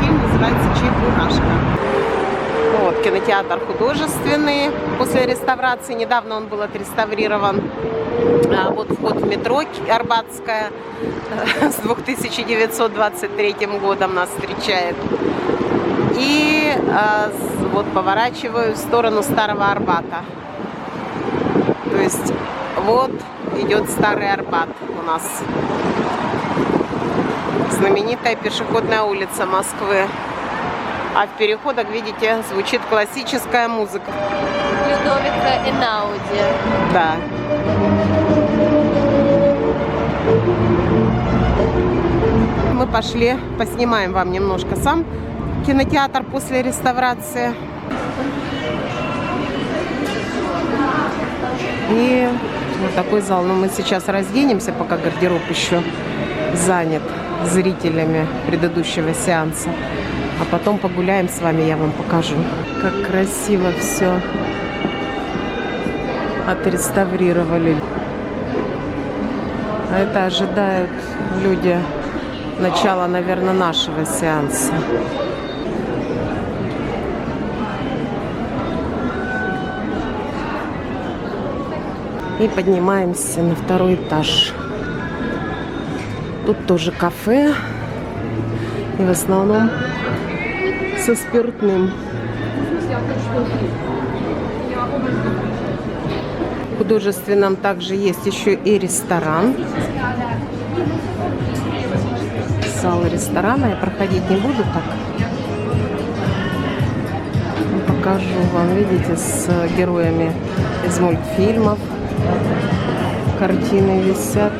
Фильм называется «Чебурашка». Вот, кинотеатр художественный после реставрации. Недавно он был отреставрирован. Вот вход в метро Арбатская с 2923 годом нас встречает. И вот поворачиваю в сторону Старого Арбата. То есть вот идет Старый Арбат у нас. Знаменитая пешеходная улица Москвы. А в переходах, видите, звучит классическая музыка. Людовика Энауди. Да. Мы пошли, поснимаем вам немножко сам кинотеатр после реставрации. И вот такой зал. Но мы сейчас разденемся, пока гардероб еще занят зрителями предыдущего сеанса. А потом погуляем с вами, я вам покажу, как красиво все отреставрировали. А это ожидают люди начала, наверное, нашего сеанса. И поднимаемся на второй этаж. Тут тоже кафе. И в основном со спиртным. В художественном также есть еще и ресторан. Зал ресторана. Я проходить не буду так. Покажу вам, видите, с героями из мультфильмов. Картины висят.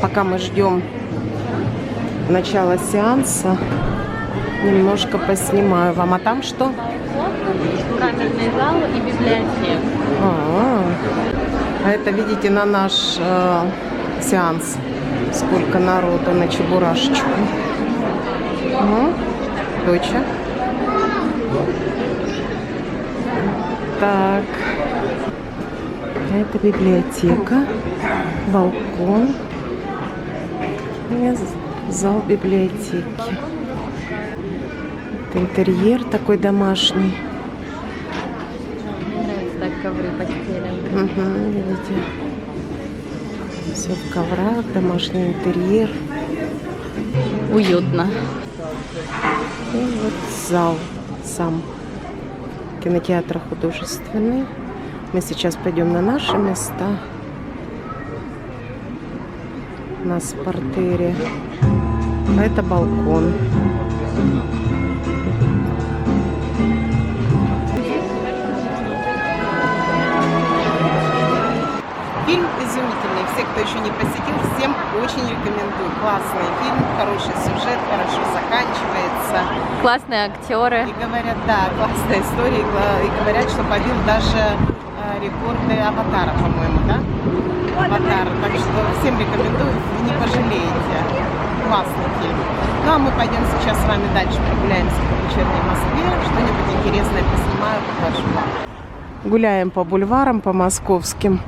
Пока мы ждем начала сеанса, немножко поснимаю вам. А там что? Камерный зал и библиотека. А это, видите, на наш сеанс. Сколько народу на Чебурашечку. Доча. Так. Это библиотека. Балкон. И зал библиотеки. Это интерьер такой домашний. Так, ковры постелены. Видите. Все в коврах, домашний интерьер. Уютно. И вот зал сам. Кинотеатр художественный. Мы сейчас пойдем на наши места. У нас в партере. А это балкон. Фильм изумительный. Все, кто еще не посетил, всем очень рекомендую. Классный фильм, хороший сюжет, хорошо заканчивается. Классные актеры. И говорят, да, классная история. И говорят, что побил даже рекорды «Аватара», по-моему, да? «Аватар». Так что всем рекомендую, не пожалеете. Классный фильм. Ну, а мы пойдем сейчас с вами дальше прогуляемся по вечерней Москве. Что-нибудь интересное поснимаю, покажу. Гуляем по бульварам, по московским.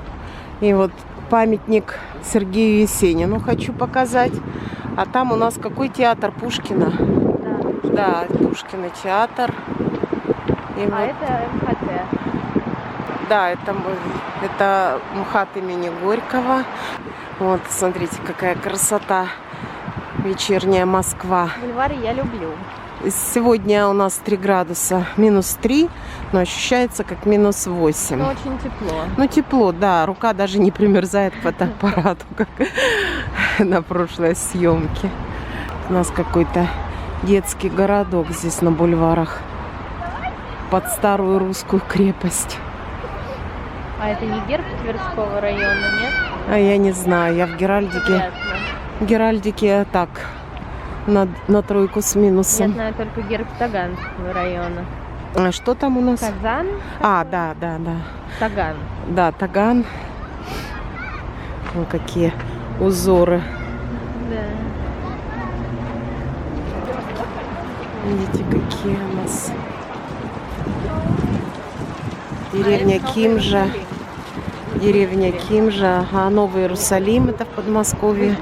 И вот памятник Сергею Есенину хочу показать. А там у нас какой театр? Пушкина. Да, Пушкина театр. И вот... это МХТ. Да, это МХАТ имени Горького. Вот, смотрите, какая красота. Вечерняя Москва. Бульвары я люблю. Сегодня у нас 3 градуса, -3, но ощущается как -8. Но очень тепло. Ну, тепло, да. Рука даже не примерзает к фотоаппарату, как на прошлой съемке. У нас какой-то детский городок здесь на бульварах. Под старую русскую крепость. А это не герб Тверского района, нет? А я не знаю, я в Геральдике. В Геральдике так, на тройку с минусом. Я знаю только герб Таганского района. А что там у нас? Казан? А, да. Таган. Да, Таган. Вон какие узоры. Да. Видите, какие у нас. Деревня Кимжа. Деревня Кимжа. А Новый Иерусалим, это в Подмосковье.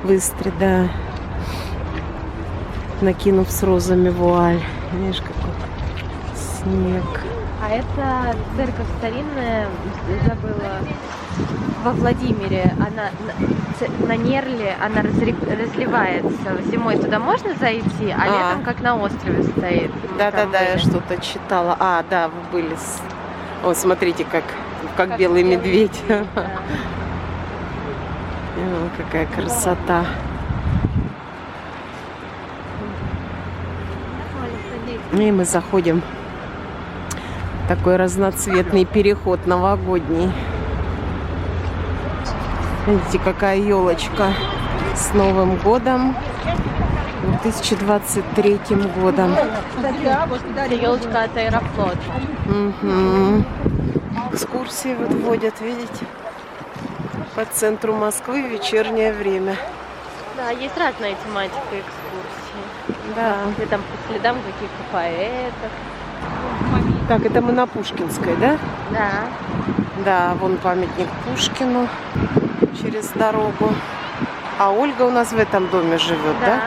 В Истре, да. накинув с розами вуаль. Видишь, какой снег. А это церковь старинная, забыла, во Владимире. Она на Нерле, она разливается. Зимой туда можно зайти, а летом как на острове стоит. Да-да-да, я что-то читала. А, да, вы были. О, смотрите, как белый медведь. Да. О, какая красота. И мы заходим. Такой разноцветный переход новогодний. Видите, какая елочка с Новым годом, 2023 годом. Это елочка от Аэрофлота. Угу. Экскурсии вот водят, видите, по центру Москвы в вечернее время. Да, есть разная тематика экскурсии. Да. И там по следам каких-то поэтов. Так, это мы на Пушкинской, да? Да. Да, вон памятник Пушкину через дорогу. А Ольга у нас в этом доме живет, да?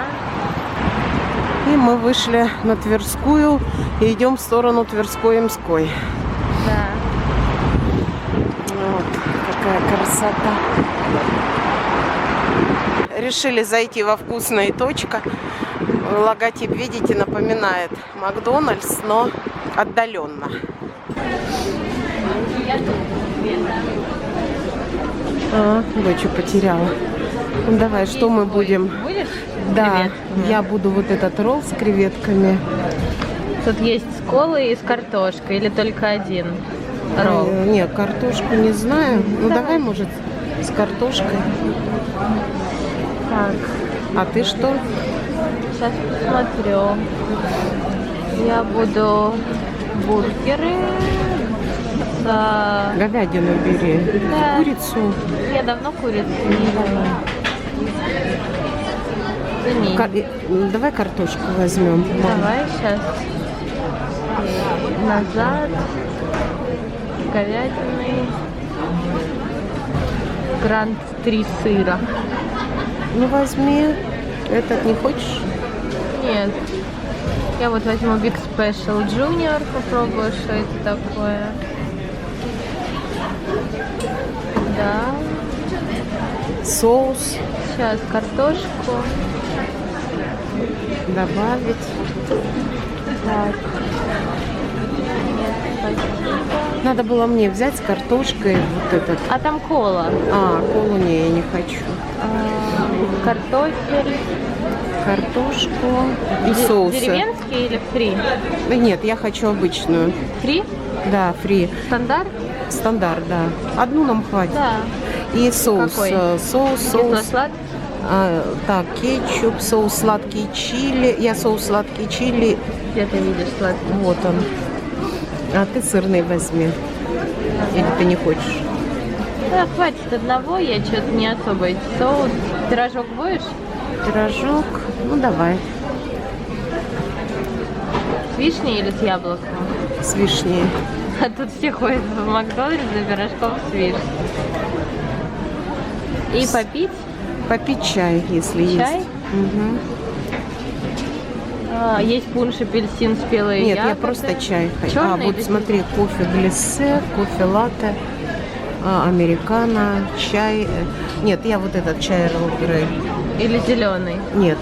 И мы вышли на Тверскую и идем в сторону Тверской-Имской. Да. Вот, какая красота. Решили зайти во «Вкусная точка». Логотип, видите, напоминает Макдональдс, но отдаленно. Дочь потеряла. Ну, давай, что мы будем? Будешь? Да, Креветками? я буду вот этот ролл с креветками. Тут есть с колой и с картошкой, или только один ролл? Не, картошку не знаю. Ну, давай, может, с картошкой. Так, А ты что? сейчас посмотрю. Я буду бургеры с... Говядину бери. Да. Курицу. Я давно курицу не ела. Извини. Давай картошку возьмем. Давай сейчас. Назад. Говядиной. Гранд 3 сыра. Ну, возьми. Этот не хочешь? Нет. Я вот возьму Big Special Junior, попробую, что это такое. Да. Соус Сейчас картошку добавить. Так. Нет, спасибо. Надо было мне взять с картошкой вот этот. А там кола. Колу не, я не хочу. Картофель. Картошку и соусы. Деревенский или фри? Да нет, я хочу обычную. Фри? Да, фри. Стандарт? Стандарт, да. Одну нам хватит. Да. И соус. Какой? Соус. Кисло-сладкий? Так, кетчуп, соус сладкий чили. Я соус сладкий чили. Где ты видишь сладкий? Вот он. А ты сырный возьми. Или ты не хочешь? Да, хватит одного, я что-то не особо эти соус. Пирожок будешь? Пирожок. Ну, давай. С вишней или с яблоком? С вишней. А тут все ходят в Макдональдс за пирожком с вишней. И попить? Попить чай, если Чай? есть. Угу. Есть пунш, апельсин, спелые Нет, ягоды. я просто чай хочу. Чёрный Вот или смотри, кофе глиссе, кофе латте, американо, чай. Нет, я вот этот чай Эрл Грей. Или зеленый? Нет.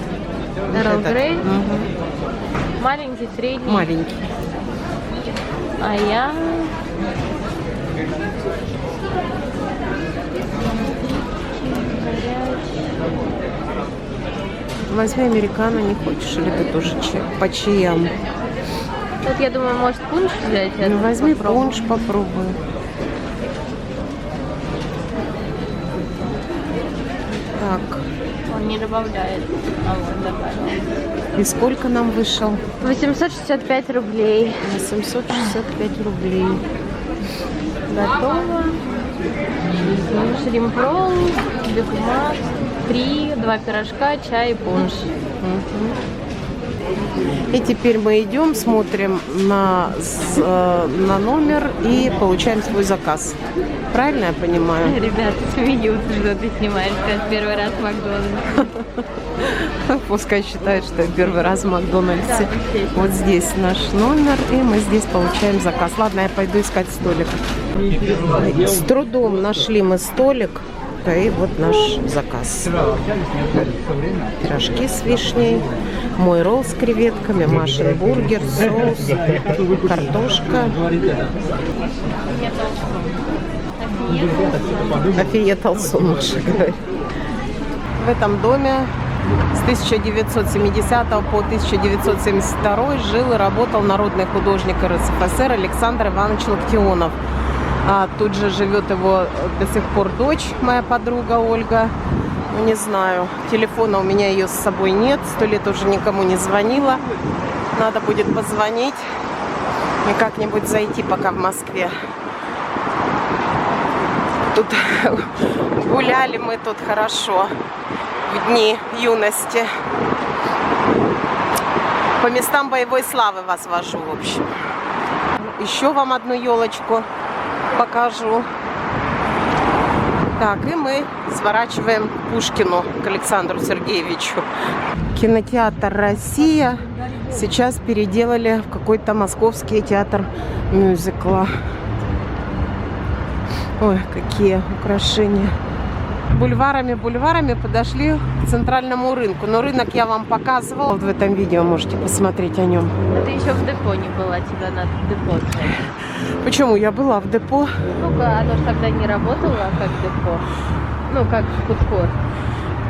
вот Эрл этот. Грей? Мгм. Маленький, средний? Маленький. А я... Возьми американо, не хочешь, или ты тоже чай? По чаям. Тут, я думаю, может пунш взять? Ну, этот возьми попробую. пунш, попробуй. Так, Он не добавляет. А вот добавил. и сколько нам вышел? 865 рублей. 865 рублей. Готово. Шримп-ролл, бигмак, 3, 2 пирожка, чай и пунш. И теперь мы идем, смотрим на номер и получаем свой заказ. Правильно я понимаю? Ребята смеются, что ты снимаешь как первый раз в Макдональдсе. Пускай считают, что я первый раз в Макдональдсе. Да, здесь. Вот здесь наш номер, и мы здесь получаем заказ. Ладно, я пойду искать столик. С трудом нашли мы столик. И вот наш заказ. Пирожки с вишней, мой ролл с креветками, Машин бургер, соус, картошка. Афия Толсун, Маша говорит. В этом доме с 1970 по 1972 жил и работал народный художник РСФСР Александр Иванович Локтионов. А тут же живет его до сих пор дочь, моя подруга Ольга. Ну, не знаю, телефона у меня ее с собой нет, 100 лет уже никому не звонила. Надо будет позвонить и как-нибудь зайти пока в Москве. Тут гуляли мы тут хорошо в дни юности. По местам боевой славы вас вожу, в общем. Еще вам одну елочку покажу. Так, и мы сворачиваем к Пушкину, к Александру Сергеевичу. Кинотеатр «Россия» сейчас переделали в какой-то московский театр мюзикла. Ой, какие украшения. Бульварами подошли к центральному рынку. Но рынок я вам показывала. Вот в этом видео можете посмотреть о нем. А ты еще в депо не была, тебя надо в депо взять. Почему? Я была в депо. Ну-ка, оно же тогда не работало как депо. Ну, как фудкорт.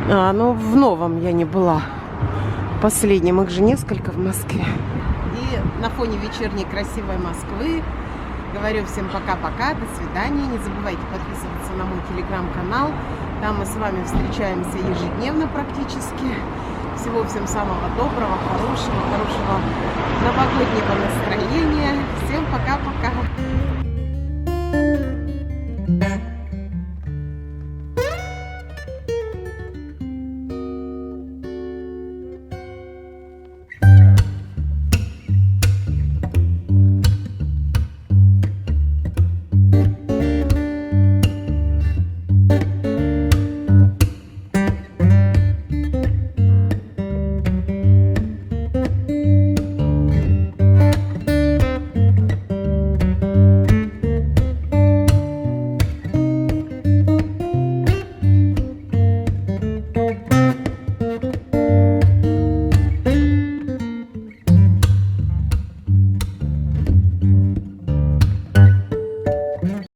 Ну в новом я не была. Последнем, их же несколько в Москве. И на фоне вечерней красивой Москвы говорю всем пока-пока, до свидания. Не забывайте подписываться на мой телеграм-канал. Там мы с вами встречаемся ежедневно практически. Всего всем самого доброго, хорошего новогоднего настроения. Всем пока-пока.